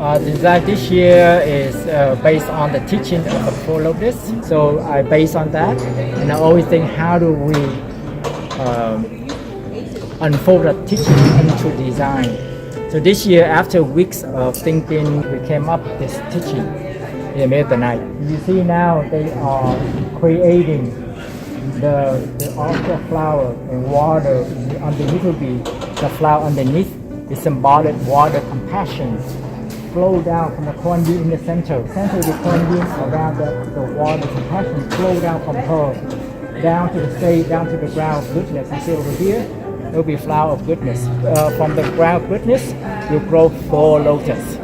The design this year is based on the teaching of the Four Lotus. So I based on that, and I always think how do we unfold the teaching into design. So this year, after weeks of thinking, we came up with this teaching in the middle of the night. You see now they are creating the flower and water underneath will be the flower underneath. The symbolic water compassion flow down from the Kuan Yin in the center of the Kuan Yin around the water compassion flow down from her down to the stage, down to the ground of goodness. You see over here, there will be flower of goodness. From the ground of goodness, will grow 4 lotus.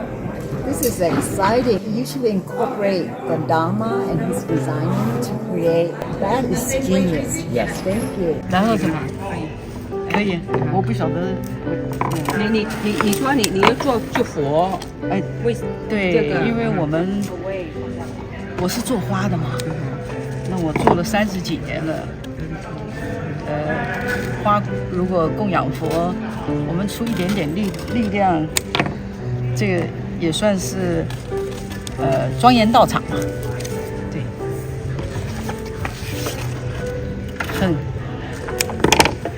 This is exciting. You should incorporate the Dharma and his designing to create. That is genius. Yes. Thank you. 然后什么？可以，我不晓得。你说你要做佛，哎，为对，这个因为我是做花的嘛，那我做了30几年了。花如果供养佛，我们出一点点力量，这个也算是庄严道场嘛。对，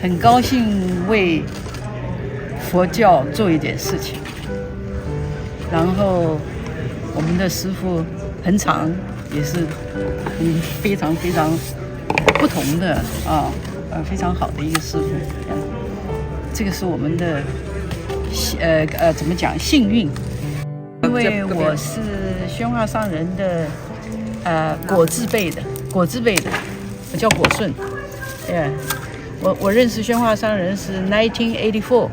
很高兴为佛教做一点事情。然后我们的师父恒常也是非常非常不同的非常好的一个师父。这个是我们的怎么讲幸运，因为我是宣化上人的果字辈的，我叫果顺。我认识宣化上人是1984，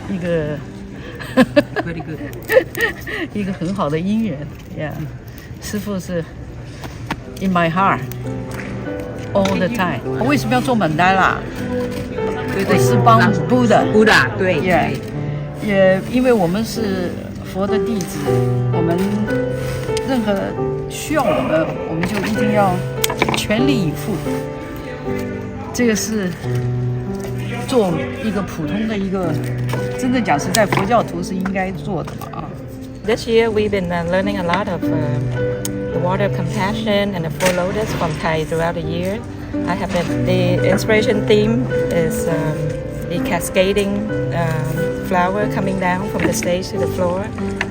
一个very good 一个很好的姻缘，师父是 in my heart all the time。我为什么要做Mandala？我是帮Buddha，对，也因为我们是佛的弟子，我们任何需要我们就一定要全力以赴。这个是做一个普通的一个，真正讲实在，佛教徒是应该做的嘛This year we've been learning a lot of the water of compassion and the Four Lotus from Thai throughout the year. I have the inspiration theme is the cascading flower coming down from the stage to the floor.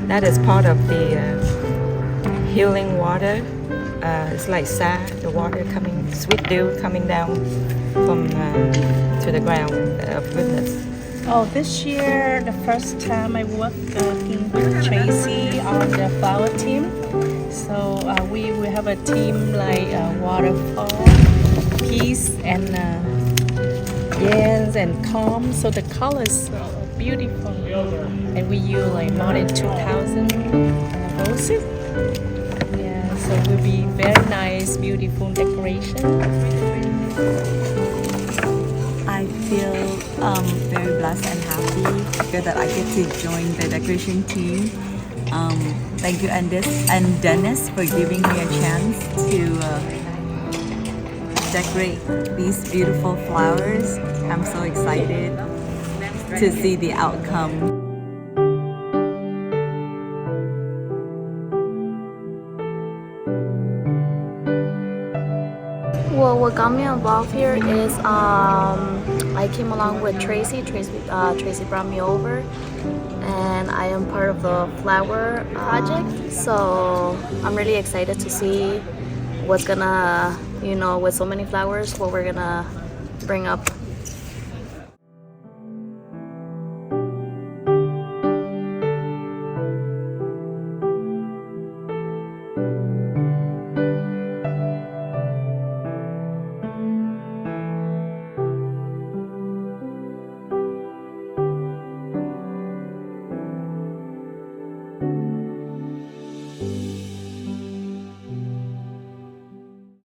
That is part of the healing water. It's like sa, the water coming, sweet dew coming down from to the ground of goodness. Oh, this year, the first time I working with Tracy on the flower team. So we have a team like waterfall, peace, and yens and calm. So the colors are beautiful, and we use like more than 2,000 roses. Yeah, so it will be very nice, beautiful decoration. I feel very blessed and happy that I get to join the decoration team. Thank you, and Dennis, for giving me a chance to decorate these beautiful flowers. I'm so excited to see the outcome. Well, what got me involved here is I came along with Tracy. Tracy brought me over, and I am part of the flower project. So I'm really excited to see what's gonna, with so many flowers, what we're gonna bring up